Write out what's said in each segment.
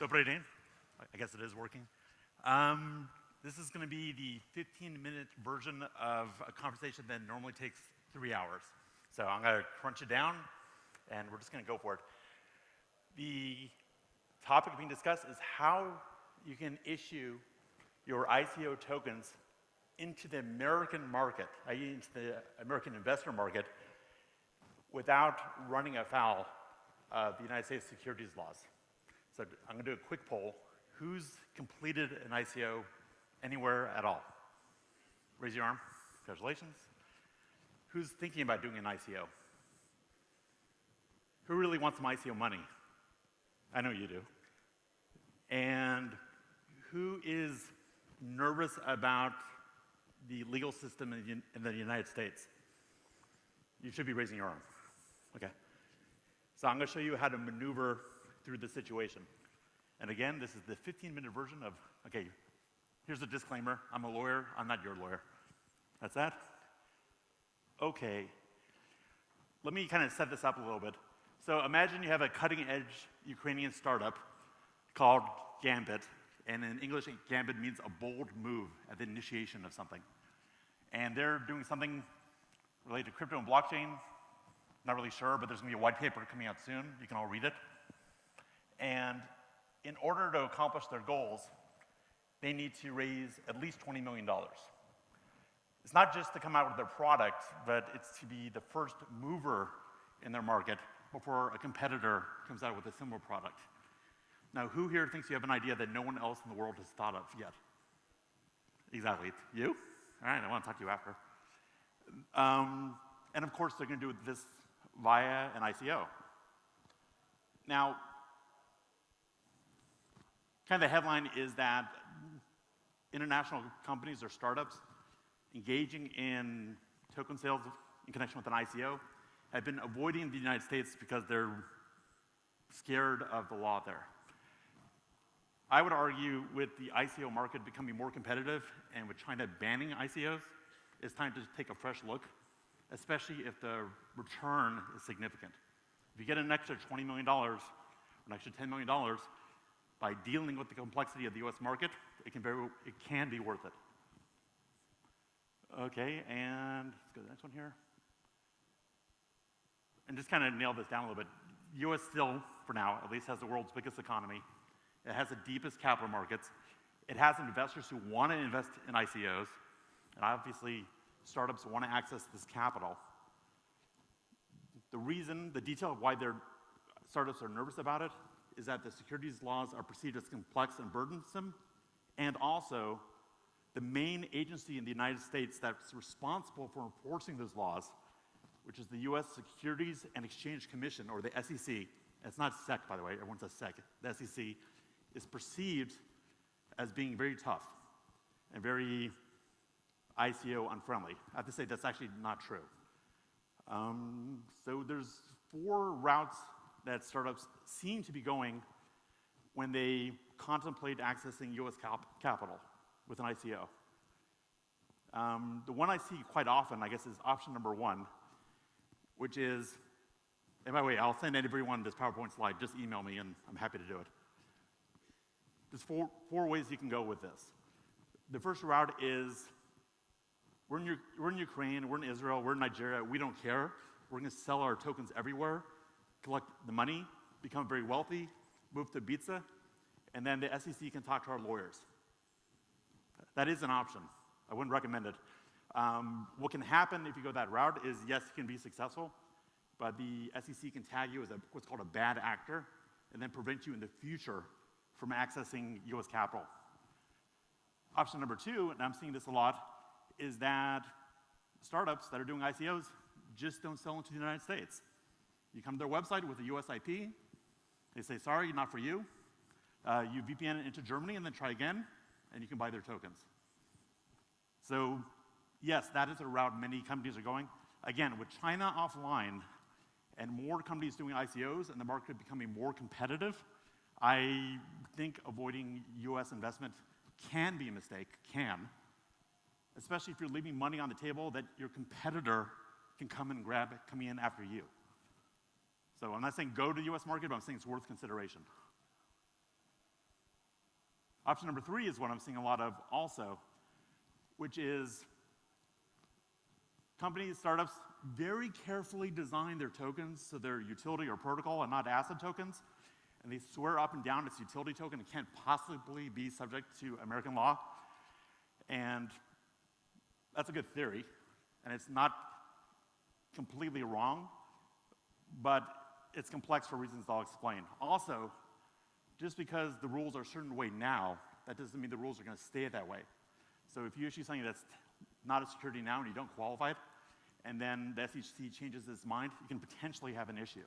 Добрый день. I guess it is working. This is going to be the 15-minute version of a conversation that normally takes 3 hours. So I'm going to crunch it down, and we're just going to go for it. The topic being discussed is how you can issue your ICO tokens into the American market, i.e. into the American investor market, without running afoul of the United States securities laws. So I'm going to do a quick poll. Who's completed an ICO anywhere at all? Raise your arm. Congratulations. Who's thinking about doing an ICO? Who really wants some ICO money? I know you do. And who is nervous about the legal system in the United States? You should be raising your arm. Okay. So I'm going to show you how to maneuver through the situation. And again, this is the 15-minute version of, okay, here's a disclaimer. I'm a lawyer. I'm not your lawyer. That's that? Okay. Let me kind of set this up a little bit. So imagine you have a cutting-edge Ukrainian startup called Gambit. And in English, Gambit means a bold move at the initiation of something. And they're doing something related to crypto and blockchain. Not really sure, but there's going to be a white paper coming out soon. You can all read it. And in order to accomplish their goals, they need to raise at least $20 million. It's not just to come out with their product, but it's to be the first mover in their market before a competitor comes out with a similar product. Now, who here thinks you have an idea that no one else in the world has thought of yet? Exactly. You? All right, I want to talk to you after. And of course, they're going to do this via an ICO. Now, kind of the headline is that international companies or startups engaging in token sales in connection with an ICO have been avoiding the United States because they're scared of the law there. I would argue with the ICO market becoming more competitive and with China banning ICOs, it's time to take a fresh look, especially if the return is significant. If you get an extra $20 million or an extra $10 million by dealing with the complexity of the US market, it can be worth it. Okay, and let's go to the next one here. And just kind of nail this down a little bit. US still, for now, at least has the world's biggest economy. It has the deepest capital markets. It has investors who want to invest in ICOs. And obviously, startups want to access this capital. The detail of why their startups are nervous about it is that the securities laws are perceived as complex and burdensome, and also the main agency in the United States that's responsible for enforcing those laws, which is the US Securities and Exchange Commission, or the SEC. It's not SEC, by the way, everyone says SEC. The SEC is perceived as being very tough and very ICO unfriendly. I have to say that's actually not true. So there's 4 routes that startups seem to be going when they contemplate accessing US capital with an ICO. The one I see quite often, I guess, is option number 1, which is, and by the way, I'll send everyone this PowerPoint slide, just email me and I'm happy to do it. There's 4 ways you can go with this. The first route is, we're in Ukraine, we're in Israel, we're in Nigeria, we don't care. We're going to sell our tokens everywhere, collect the money, become very wealthy, move to Ibiza, and then the SEC can talk to our lawyers. That is an option. I wouldn't recommend it. What can happen if you go that route is, yes, you can be successful, but the SEC can tag you as what's called a bad actor, and then prevent you in the future from accessing US capital. Option number 2, and I'm seeing this a lot, is that startups that are doing ICOs just don't sell into the United States. You come to their website with a US IP, they say, sorry, not for you. You VPN it into Germany and then try again, and you can buy their tokens. So yes, that is a route many companies are going. Again, with China offline and more companies doing ICOs and the market becoming more competitive, I think avoiding US investment can be a mistake, especially if you're leaving money on the table that your competitor can come and grab it, coming in after you. So I'm not saying go to the US market, but I'm saying it's worth consideration. Option number 3 is what I'm seeing a lot of also, which is companies, startups, very carefully design their tokens so they're utility or protocol and not asset tokens, and they swear up and down it's a utility token and can't possibly be subject to American law. And that's a good theory, and it's not completely wrong, but it's complex for reasons I'll explain. Also, just because the rules are a certain way now, that doesn't mean the rules are going to stay that way. So if you issue something that's not a security now and you don't qualify it, and then the SEC changes its mind, you can potentially have an issue.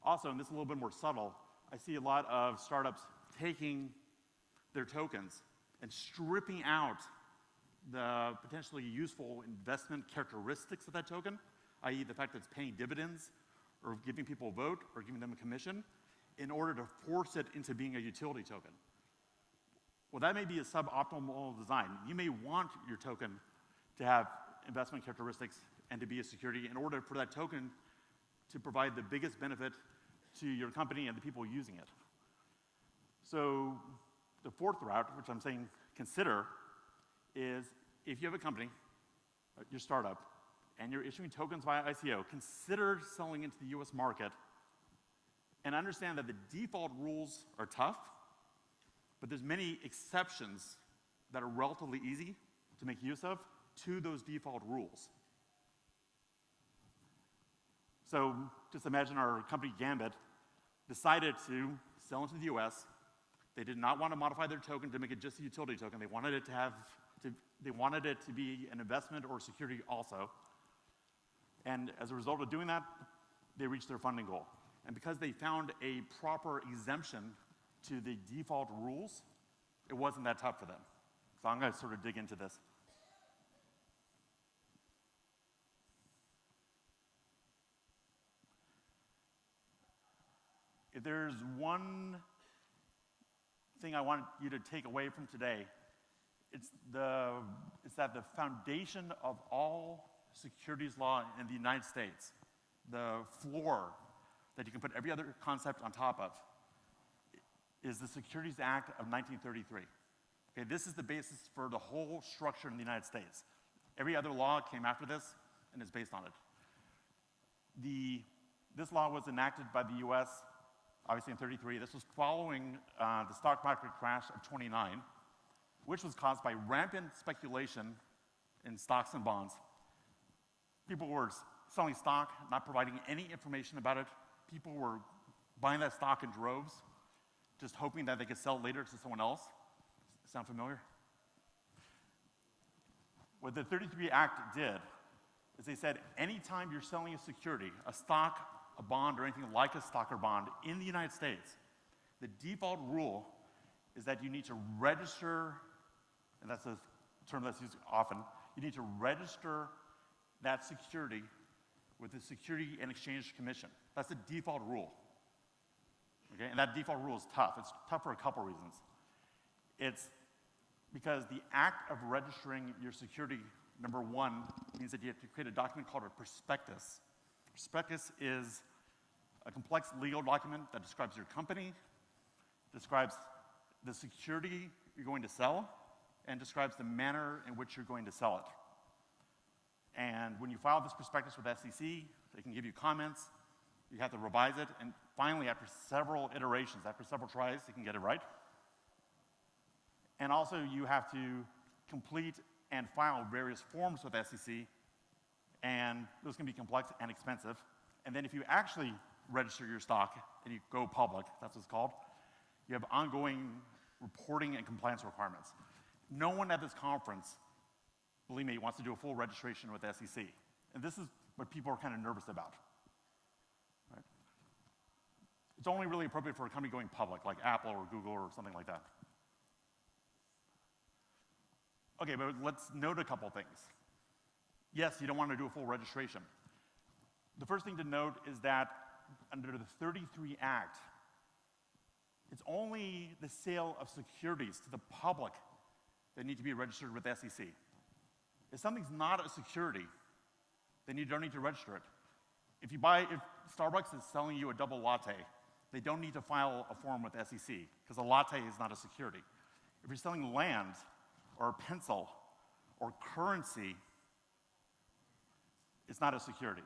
Also, and this is a little bit more subtle, I see a lot of startups taking their tokens and stripping out the potentially useful investment characteristics of that token, i.e. the fact that it's paying dividends or giving people a vote or giving them a commission, in order to force it into being a utility token. Well, that may be a suboptimal design. You may want your token to have investment characteristics and to be a security in order for that token to provide the biggest benefit to your company and the people using it. So the 4th route, which I'm saying consider, is if you have a company, your startup, and you're issuing tokens via ICO, consider selling into the US market and understand that the default rules are tough, but there's many exceptions that are relatively easy to make use of to those default rules. So just imagine our company Gambit decided to sell into the US. They did not want to modify their token to make it just a utility token. They wanted it to be an investment or security also. And as a result of doing that, they reached their funding goal. And because they found a proper exemption to the default rules, it wasn't that tough for them. So I'm going to sort of dig into this. If there's one thing I want you to take away from today, it's that the foundation of all securities law in the United States, the floor that you can put every other concept on top of, is the Securities Act of 1933. Okay, this is the basis for the whole structure in the United States. Every other law came after this and is based on it. This law was enacted by the US, obviously in 33. This was following the stock market crash of 29, which was caused by rampant speculation in stocks and bonds. People were selling stock, not providing any information about it. People were buying that stock in droves, just hoping that they could sell it later to someone else. Sound familiar? What the 33 Act did is they said anytime you're selling a security, a stock, a bond, or anything like a stock or bond in the United States, the default rule is that you need to register, and that's a term that's used often, you need to register that security with the Security and Exchange Commission. That's the default rule. Okay? And that default rule is tough. It's tough for a couple reasons. It's because the act of registering your security, number one, means that you have to create a document called a prospectus. Prospectus is a complex legal document that describes your company, describes the security you're going to sell, and describes the manner in which you're going to sell it. And when you file this prospectus with SEC, they can give you comments, you have to revise it, and finally, after several iterations, after several tries, you can get it right. And also, you have to complete and file various forms with SEC, and those can be complex and expensive. And then if you actually register your stock and you go public, that's what it's called, you have ongoing reporting and compliance requirements. No one at this conference, believe me, wants to do a full registration with SEC. And this is what people are kind of nervous about. Right? It's only really appropriate for a company going public, like Apple or Google or something like that. Okay, but let's note a couple things. Yes, you don't want to do a full registration. The first thing to note is that under the 33 Act, it's only the sale of securities to the public that need to be registered with SEC. If something's not a security, then you don't need to register it. If Starbucks is selling you a double latte they don't need to file a form with SEC, because a latte is not a security. If you're selling land, or a pencil, or currency, it's not a security.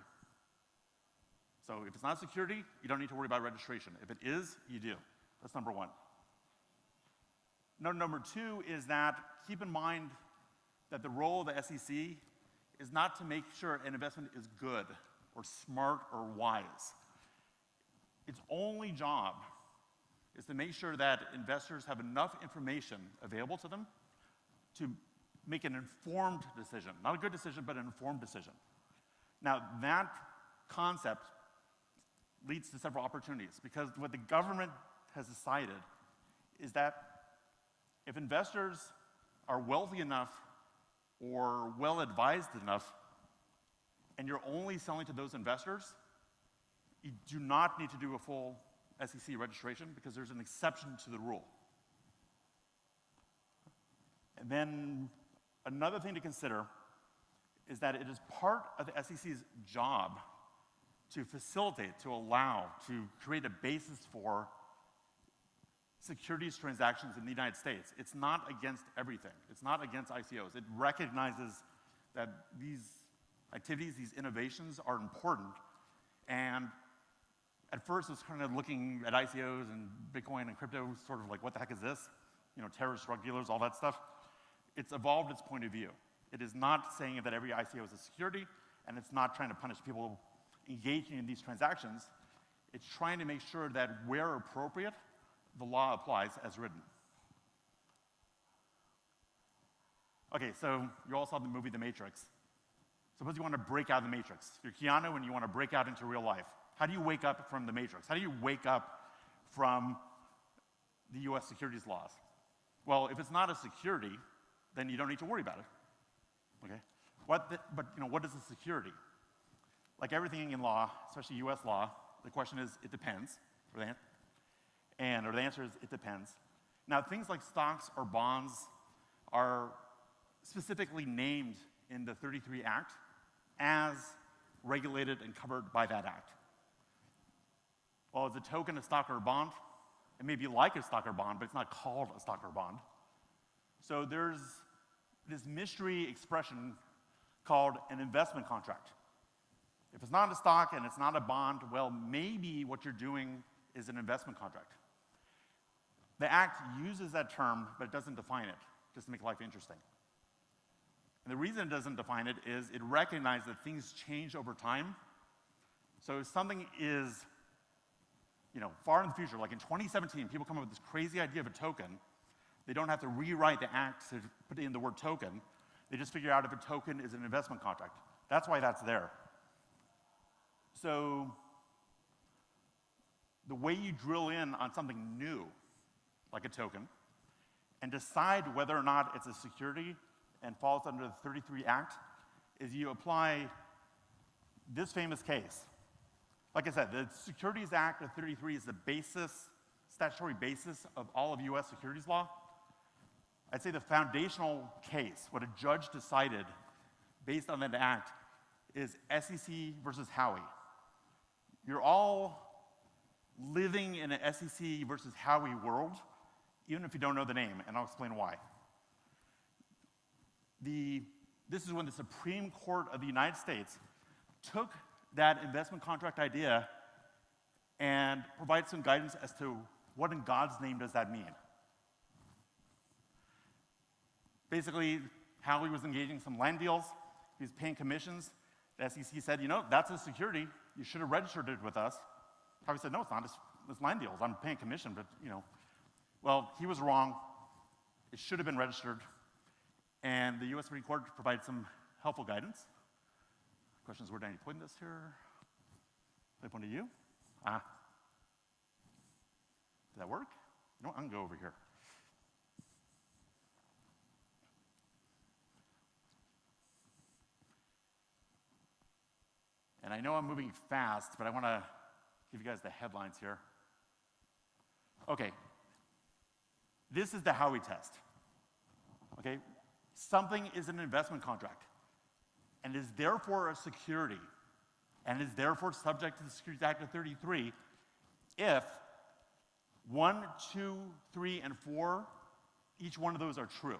So if it's not a security, you don't need to worry about registration. If it is, you do. That's number one. Note number two is that keep in mind that the role of the SEC is not to make sure an investment is good or smart or wise. Its only job is to make sure that investors have enough information available to them to make an informed decision. Not a good decision, but an informed decision. Now, that concept leads to several opportunities, because what the government has decided is that if investors are wealthy enough or well-advised enough, and you're only selling to those investors, you do not need to do a full SEC registration, because there's an exception to the rule. And then another thing to consider is that it is part of the SEC's job to facilitate, to allow, to create a basis for securities transactions in the United States. It's not against everything. It's not against ICOs. It recognizes that these activities, these innovations are important. And at first, it's kind of looking at ICOs and Bitcoin and crypto, sort of like, what the heck is this? You know, terrorist drug dealers, all that stuff. It's evolved its point of view. It is not saying that every ICO is a security, and it's not trying to punish people engaging in these transactions. It's trying to make sure that where appropriate, the law applies as written. Okay, so you all saw the movie The Matrix. Suppose you want to break out of the Matrix. You're Keanu and you want to break out into real life. How do you wake up from the Matrix? How do you wake up from the US securities laws? Well, if it's not a security, then you don't need to worry about it. Okay? But you know, what is a security? Like everything in law, especially US law, the question is, it depends. Or the answer is, it depends. Now, things like stocks or bonds are specifically named in the 33 Act as regulated and covered by that act. Well, is a token a stock or a bond? It may be like a stock or bond, but it's not called a stock or bond. So there's this mystery expression called an investment contract. If it's not a stock and it's not a bond, well, maybe what you're doing is an investment contract. The Act uses that term, but it doesn't define it, just to make life interesting. And the reason it doesn't define it is it recognizes that things change over time. So if something is, you know, far in the future, like in 2017, people come up with this crazy idea of a token. They don't have to rewrite the Act to put in the word token. They just figure out if a token is an investment contract. That's why that's there. So the way you drill in on something new, like a token, and decide whether or not it's a security and falls under the 33 Act, is you apply this famous case. Like I said, the Securities Act of 33 is the basis, statutory basis of all of US securities law. I'd say the foundational case, what a judge decided based on that act, is SEC versus Howey. You're all living in an SEC versus Howey world, even if you don't know the name, and I'll explain why. This is when the Supreme Court of the United States took that investment contract idea and provided some guidance as to what in God's name does that mean. Basically, Howey was engaging some land deals. He was paying commissions. The SEC said, you know, that's a security. You should have registered it with us. Howey said, no, it's not. It's land deals. I'm paying commission, but, you know. Well, he was wrong. It should have been registered. And the US Supreme Court provided some helpful guidance. Questions, where did I point this here? Did I point to you? Did that work? No, I can go over here. And I know I'm moving fast, but I want to give you guys the headlines here. Okay. This is the Howey test. Okay? Something is an investment contract and is therefore a security and is therefore subject to the Securities Act of 33 if 1, 2, 3, and 4, each one of those are true.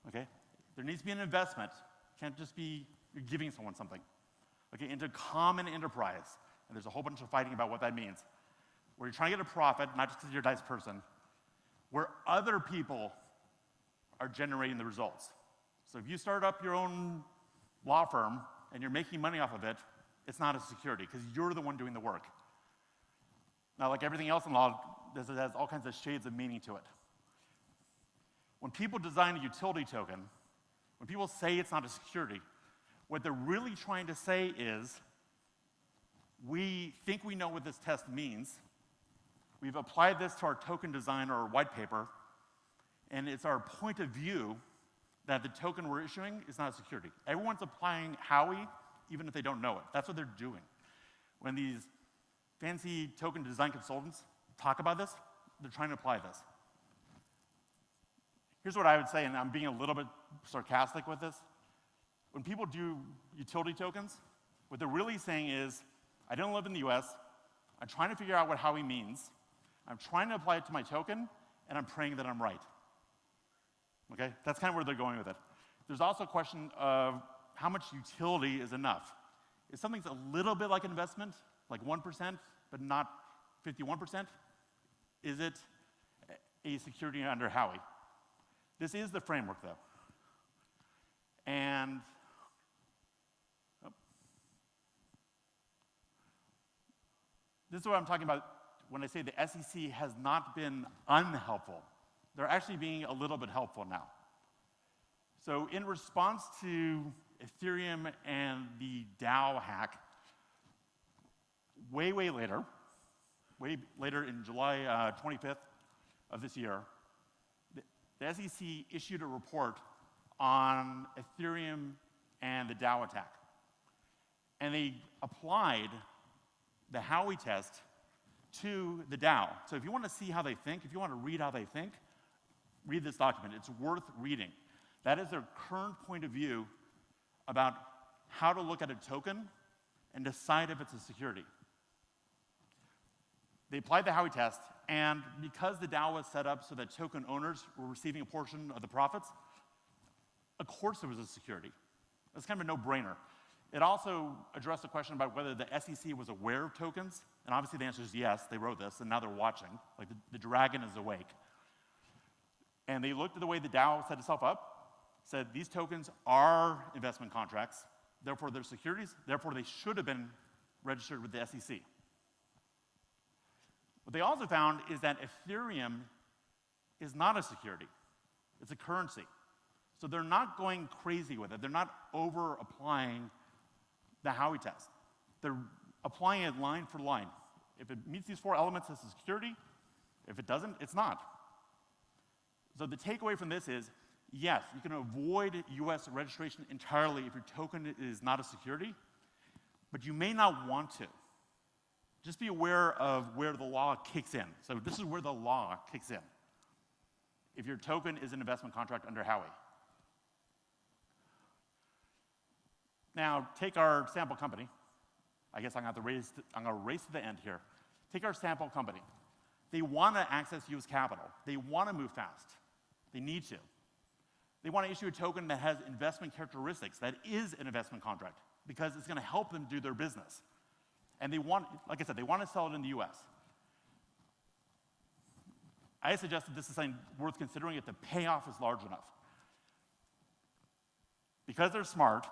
Okay? There needs to be an investment. It can't just be you're giving someone something. Okay, into common enterprise. And there's a whole bunch of fighting about what that means. Where you're trying to get a profit, not just because you're a nice person, where other people are generating the results. So if you start up your own law firm and you're making money off of it, it's not a security because you're the one doing the work. Now, like everything else in law, this has all kinds of shades of meaning to it. When people design a utility token, when people say it's not a security, what they're really trying to say is, we think we know what this test means. We've applied this to our token design or our white paper, and it's our point of view that the token we're issuing is not a security. Everyone's applying Howey, even if they don't know it. That's what they're doing. When these fancy token design consultants talk about this, they're trying to apply this. Here's what I would say, and I'm being a little bit sarcastic with this. When people do utility tokens, what they're really saying is, I don't live in the US, I'm trying to figure out what Howey means, I'm trying to apply it to my token, and I'm praying that I'm right. Okay? That's kind of where they're going with it. There's also a question of how much utility is enough. If something's a little bit like an investment, like 1%, but not 51%, is it a security under Howey? This is the framework, though. And this is what I'm talking about when I say the SEC has not been unhelpful. They're actually being a little bit helpful now. So in response to Ethereum and the DAO hack, way later in July 25th of this year, the SEC issued a report on Ethereum and the DAO attack. And they applied the Howey test to the DAO. So if you want to see how they think, if you want to read how they think, read this document. It's worth reading. That is their current point of view about how to look at a token and decide if it's a security. They applied the Howey test, and because the DAO was set up so that token owners were receiving a portion of the profits, of course it was a security. It's kind of a no-brainer. It also addressed the question about whether the SEC was aware of tokens, and obviously the answer is yes, they wrote this, and now they're watching. Like the dragon is awake. And they looked at the way the DAO set itself up, said these tokens are investment contracts, therefore they're securities, therefore they should have been registered with the SEC. What they also found is that Ethereum is not a security. It's a currency. So they're not going crazy with it. They're not over-applying the Howey test. They're applying it line for line. If it meets these 4 elements, it's a security. If it doesn't, it's not. So the takeaway from this is, yes, you can avoid US registration entirely if your token is not a security, but you may not want to. Just be aware of where the law kicks in. So this is where the law kicks in. If your token is an investment contract under Howey. Now, take our sample company. I guess I'm going to race to the end here. Take our sample company. They want to access US capital. They want to move fast. They need to. They want to issue a token that has investment characteristics, that is an investment contract, because it's going to help them do their business. And they want, like I said, they want to sell it in the US. I suggested this is something worth considering if the payoff is large enough. Because they're smart,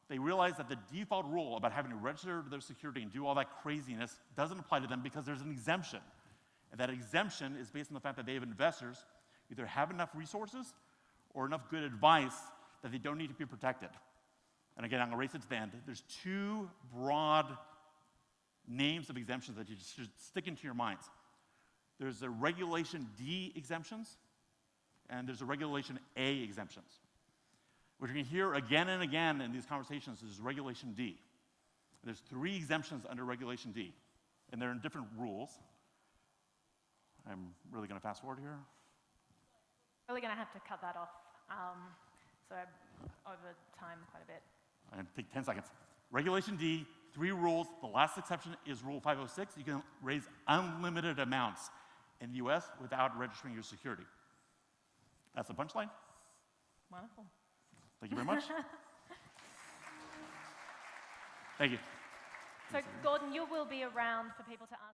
they realize that the default rule about having to register their security and do all that craziness doesn't apply to them because there's an exemption. And that exemption is based on the fact that they have investors who either have enough resources or enough good advice that they don't need to be protected. And again, I'm going to race it to the end. There's 2 broad names of exemptions that you should stick into your minds. There's a Regulation D exemptions, and there's a Regulation A exemptions. What you're going to hear again and again in these conversations is Regulation D. There's 3 exemptions under Regulation D, and they're in different rules. I'm really going to fast forward here. Really going to have to cut that off. So over time quite a bit. I'm going to take 10 seconds. Regulation D, 3 rules. The last exception is Rule 506. You can raise unlimited amounts in the US without registering your security. That's the punchline. Wonderful. Thank you very much. Thank you. So, Gordon, you will be around for people to ask.